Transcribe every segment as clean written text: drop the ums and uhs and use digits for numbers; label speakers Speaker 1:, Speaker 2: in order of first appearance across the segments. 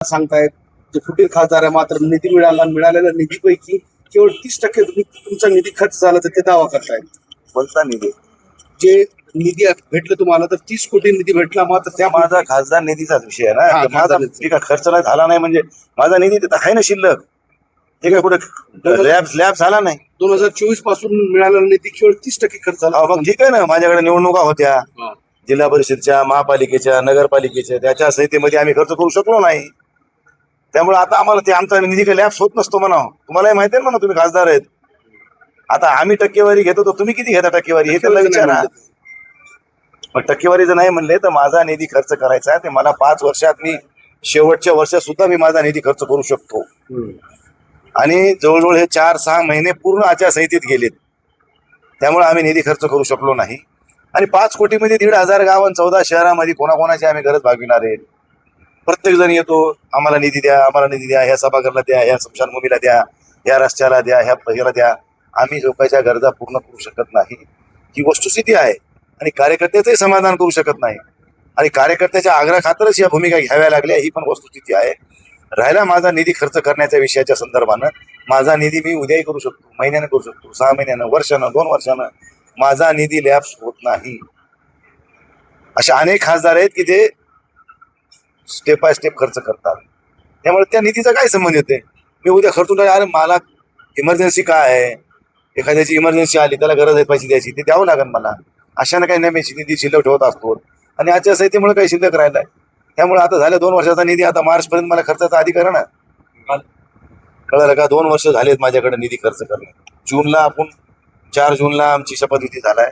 Speaker 1: सांगतायत जे फुटीर खासदार आहे, मात्र निधी मिळालेल्या निधीपैकी केवळ 30% तुमचा निधी खर्च झाला तर ते दावा करतायत.
Speaker 2: कोणता निधी?
Speaker 1: जे निधी भेटलं तुम्हाला तर 30 कोटी निधी भेटला, मात्र त्या
Speaker 2: माझा खासदार निधीचाच विषय आहे
Speaker 1: हा,
Speaker 2: ना. माझा
Speaker 1: खासदार निधी.
Speaker 2: ठीक आहे, खर्च नाही झाला नाही म्हणजे माझा निधी तिथं आहे ना शिल्लक. ठीक आहे, कुठे लॅब झाला नाही.
Speaker 1: 2024 पासून मिळालेला निधी केवळ 30% खर्च झाला.
Speaker 2: मग ठीक आहे ना, माझ्याकडे निवडणुका होत्या
Speaker 1: हा.
Speaker 2: जिल्हा परिषदच्या, महापालिकेच्या, नगरपालिकेच्या, त्याच्या संहितेमध्ये आम्ही खर्च करू शकलो नाही. त्यामुळे आता आम्हाला ते आमचा निधी काही लॅप्स होत नसतो म्हणा. तुम्हालाही माहिती आहे म्हणा, तुम्ही खासदार आहेत. आता आम्ही टक्केवारी घेतो तर तुम्ही किती घेता टक्केवारी हे त्यांना विचारा. पण टक्केवारी जर नाही म्हणले तर माझा निधी खर्च करायचा आहे ते मला 5 वर्षात मी शेवटच्या वर्षात सुद्धा मी माझा निधी खर्च करू शकतो. आणि जवळजवळ हे 4-6 महिने पूर्ण आचारसंहितेत गेलेत. त्यामुळे आम्ही निधी खर्च करू शकलो नाही. आणि 5 कोटीमध्ये 1,500 गाव आणि 14 शहरामध्ये कोणाकोणाची आम्ही गरज भागविणार आहेत. प्रत्येक जण येतो, आम्हाला निधी द्या, आम्हाला निधी द्या, ह्या सभागृहाला द्या, ह्या स्मशानभूमीला द्या, ह्या रस्त्याला द्या, ह्या ह्याला द्या. आम्ही लोकांच्या गरजा पूर्ण करू शकत नाही, ही वस्तुस्थिती आहे. आणि कार्यकर्त्याचंही समाधान करू शकत नाही. आणि कार्यकर्त्याच्या आग्रह खातरच या भूमिका घ्याव्या लागल्या, ही पण वस्तुस्थिती आहे. राहिला माझा निधी खर्च करण्याच्या विषयाच्या संदर्भानं, माझा निधी मी उद्याही करू शकतो, महिन्यानं करू शकतो, 6 महिन्यानं, वर्षानं, 2 वर्षानं. माझा निधी लॅप्स होत नाही. अशा अनेक खासदार आहेत की ते स्टेप बाय स्टेप खर्च करतात. त्यामुळे त्या निधीचा काय संबंध येते? मी उद्या खर्चून अरे मला इमर्जन्सी काय आहे, एखाद्याची इमर्जन्सी आली, त्याला गरज आहे पैसे द्यायची, ते द्यावं लागेल मला. अशानं काही नाही, मी निधी शिल्लक ठेवत असतो. आणि आचारसंहितेमुळे काही शिल्लक राहिलाय. त्यामुळे आता झाल्या 2 वर्षाचा निधी, आता मार्चपर्यंत मला खर्चाचा अधिकार आहे ना. कळलं का? 2 वर्ष झालेत माझ्याकडे निधी खर्च करणे. जूनला आपण 4 जूनला आमची शपथविधी झालाय,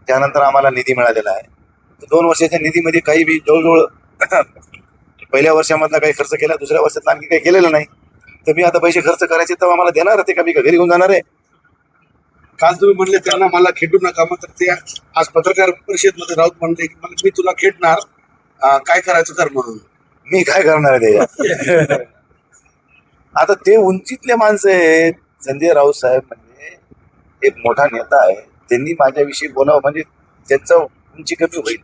Speaker 2: त्यानंतर आम्हाला निधी मिळालेला आहे. 2 वर्षाच्या निधीमध्ये काही बी जवळजवळ पहिल्या वर्षामधला काही खर्च केला, दुसऱ्या वर्षात आणखी काही केलेलं नाही. तर मी आता पैसे खर्च करायचे तर आम्हाला देणार ते का मी घरी घेऊन जाणार आहे?
Speaker 1: काल तुम्ही म्हणले त्यांना मला खेटू नका, मात्र ते आज पत्रकार परिषदेमध्ये राऊत म्हणले की मी तुला खेटणार, काय करायचं कर म्हणून.
Speaker 2: मी काय करणार आहे त्याच्यात? आता ते उंचीतले माणसं आहेत. संजय राऊत साहेब म्हणजे एक मोठा नेता आहे. त्यांनी माझ्याविषयी बोलावं म्हणजे त्यांचं उंची कमी होईल.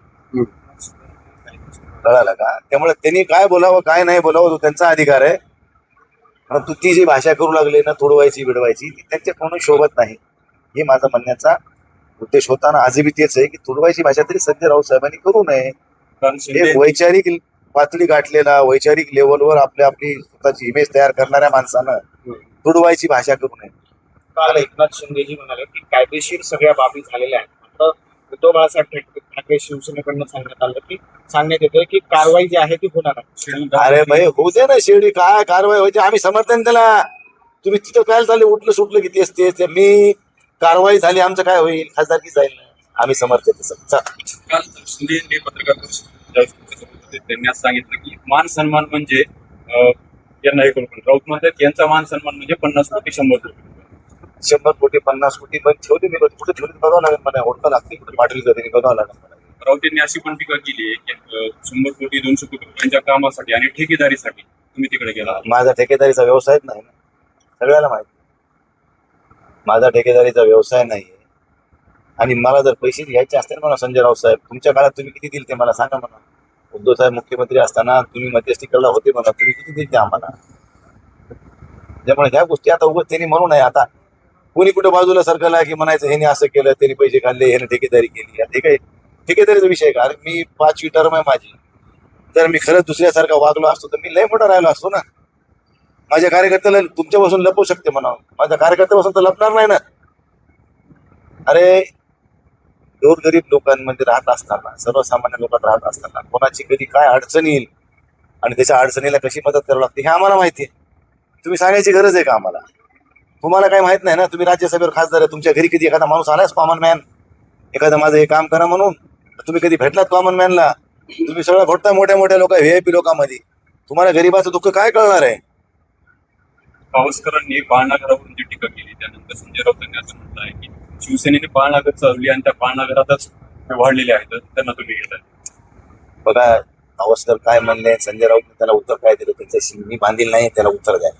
Speaker 2: कळालं का? त्यामुळे त्यांनी काय बोलावं काय नाही बोलावं तो त्यांचा अधिकार आहे. परंतु ती जी भाषा करू लागली ना, तोडवायची बिडवायची, ती त्यांच्याकडून शोभत नाही. हे माझा म्हणण्याचा उद्देश होता ना, आजही तेच आहे की तोडवायची भाषा तरी संजय राऊत साहेबांनी करू नये. एक वैचारिक पातळी गाठलेला, वैचारिक लेवलवर आपली स्वतःची इमेज तयार करणाऱ्या माणसानं तुडवायची भाषा करू नये.
Speaker 3: काल एकनाथ शिंदेजी म्हणाले की कायदेशीर सगळ्या बाबी झालेल्या आहेत. मात्र उद्धव बाळासाहेब ठाकरे शिवसेनेकडनं सांगण्यात येतोय की कारवाई जी आहे ती होणार आहे.
Speaker 2: अरे भाई होऊ दे ना, शेवटी काय कारवाई व्हायची आम्ही समर्थन त्याला. तुम्ही तिथं काय चालले, उठलं सुटलं की तेच मी कारवाई झाली आमचं काय होईल, खासदारकी जाईल, आम्ही समर्थन तसं.
Speaker 4: काल शिंदे यांनी पत्रकार परिषदेत त्यांनी असं सांगितलं की मान सन्मान म्हणजे यांना हे करून राऊत म्हणतात यांचा मान सन्मान म्हणजे 50 कोटी 100 कोटी
Speaker 2: 100 कोटी 50 कोटी पण ठेवले मी, कुठे ठेवले बघावं लागेल मला. होतं लागते कुठे पाठवली जाते बघावं लागेल मला.
Speaker 4: राऊत यांनी अशी पण टीका केली आहे की 100 कोटी 200 कोटी यांच्या कामासाठी आणि ठेकेदारीसाठी तुम्ही तिकडे गेला.
Speaker 2: माझा ठेकेदारीचा व्यवसायच नाही ना, सगळ्याला माहिती. माझा ठेकेदारीचा व्यवसाय नाही. आणि मला जर पैसे घ्यायचे असतील मला, संजय राऊत साहेब तुमच्या काळात तुम्ही किती दिले ते मला सांगा म्हणा. उद्धव साहेब मुख्यमंत्री असताना तुम्ही मध्यस्थीकरला होते म्हणा, तुम्ही किती दिले ते आम्हाला. त्यामुळे ह्या गोष्टी आता उगाच त्यांनी म्हणू नये. आता कोणी कुठे बाजूला सरकारला की म्हणायचं ह्याने असं केलं, त्यांनी पैसे खाल्ले, ह्याने ठेकेदारी केली. हे काही ठेकेदारीचा विषय का? अरे मी 5वी टर्म आहे माझी. जर मी खरंच दुसऱ्यासारखा वागलो असतो तर मी लय मोठा राहिलो असतो ना. माझ्या कार्यकर्त्याला तुमच्यापासून लपवू शकते म्हणा, माझ्या कार्यकर्त्यापासून तर लपणार नाही ना. अरे गोरगरीब लोकांमध्ये राहत असताना, सर्वसामान्य लोकांत राहत असताना कोणाची कधी काय अडचण येईल आणि त्याच्या अडचणीला कशी मदत करावी लागते हे आम्हाला माहिती आहे. तुम्ही सांगायची गरज आहे का आम्हाला? तुम्हाला काही माहित नाही ना. तुम्ही राज्यसभेवर खासदार आहे, तुमच्या घरी कधी एखादा माणूस आलाच कॉमन मॅन, एखादं माझं हे काम करा म्हणून, तुम्ही कधी भेटलात कॉमन मॅनला? तुम्ही सगळं घोटता मोठ्या लोक VIP लोकांमध्ये. तुम्हाला गरीबाचं दुःख काय कळणार आहे?
Speaker 4: पावसकरांनी बाळनगरावरून जी टीका केली त्यानंतर संजय राऊत यांनी असं म्हटलं आहे की शिवसेनेने बाळनगर चालवली आणि त्या बाळनगरातच वाढलेले आहेत, त्यांना तुम्ही घेताय.
Speaker 2: बघा पावसकर काय म्हणले, संजय राऊतने त्याला उत्तर काय दिलं, त्याच्याशी मी बांधील नाही त्याला उत्तर द्या.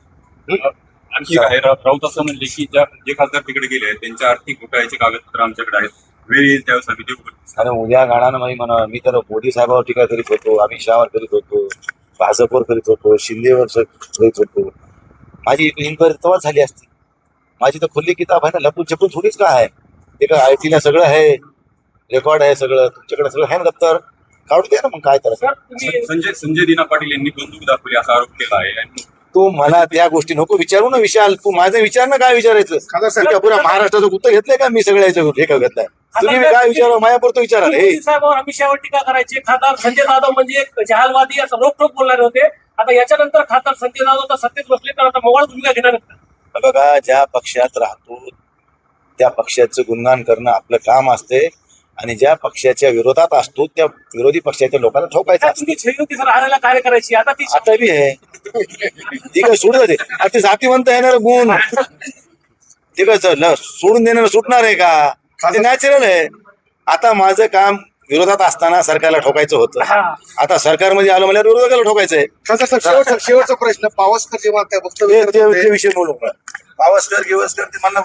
Speaker 4: आणखी काय राऊत असं म्हणले की जे खासदार तिकडे गेले आहेत त्यांच्या आर्थिक घोटाळ्याचे कागदपत्र आमच्याकडे आहेत, वेळ येईल त्यावेळेस आम्ही देऊ.
Speaker 2: आणि उद्या गाण्यानं म्हणा, मी तर मोदी साहेबांवर टीका करीत होतो, अमित शहावर करीत होतो, भाजपवर करीत होतो, शिंदेवर करीत होतो. माझी इन्क्वायरी तेव्हाच झाली असती. माझी तर खुली किताब आहे ना, लपून छपून थोडीच काय आहे. ते काय आयटीला सगळं आहे, रेकॉर्ड आहे सगळं, तुमच्याकडे सगळं आहे ना दप्तर, काढून द्या ना मग काय तर.
Speaker 4: संजय दिना पाटील यांनी बंदूक दाखवली असा आरोप केला आहे आणि
Speaker 2: तू मला त्या गोष्टी नको विचारू ना विशाल, तू माझं विचार ना काय विचारायचं.
Speaker 1: खासदार साहेब,
Speaker 2: तुमच्या पुऱ्या महाराष्ट्राचं उत्तर घेतलंय का मी सगळ्याचं हे का घेतलंय. तुम्ही काय विचारा मायापुरतं विचारा हे.
Speaker 5: मोदी साहेबांवर अमित शहावर टीका करायची. खासदार संजय जाधव म्हणजे एक जहालवादी असं रोखोक बोलणारे होते. आता याच्यानंतर खासदार संजय जाधव तर सत्तेत बसले तर आता मोबाईल भूमिका घेणार आहेत का?
Speaker 2: बघा, ज्या पक्षात राहतो त्या पक्षाचं गुणगान करणं आपलं काम असते आणि ज्या पक्षाच्या विरोधात असतो त्या विरोधी पक्षाच्या लोकांना ठोकायचं असतं.
Speaker 5: तुमची छेड होती सर हारायला कार्य करायची. आता ती
Speaker 2: आता बी आहे ठीक आहे, सोडू दे. आता ते जातीवंत येणार गुण ठीक आहे, सोडून देणार सुटणार आहे का? ते नॅचरल आहे. आता माझं काम विरोधात असताना सरकारला ठोकायचं होतं, आता सरकारमध्ये आलं मला विरोधकाला ठोकायचंय.
Speaker 1: खासदार साहेब, शेवटचा प्रश्न. पावसकर जेव्हा त्या वक्तव्य करत होते,
Speaker 2: ते विषय बोलू. पावसकर गिवसकर ते मला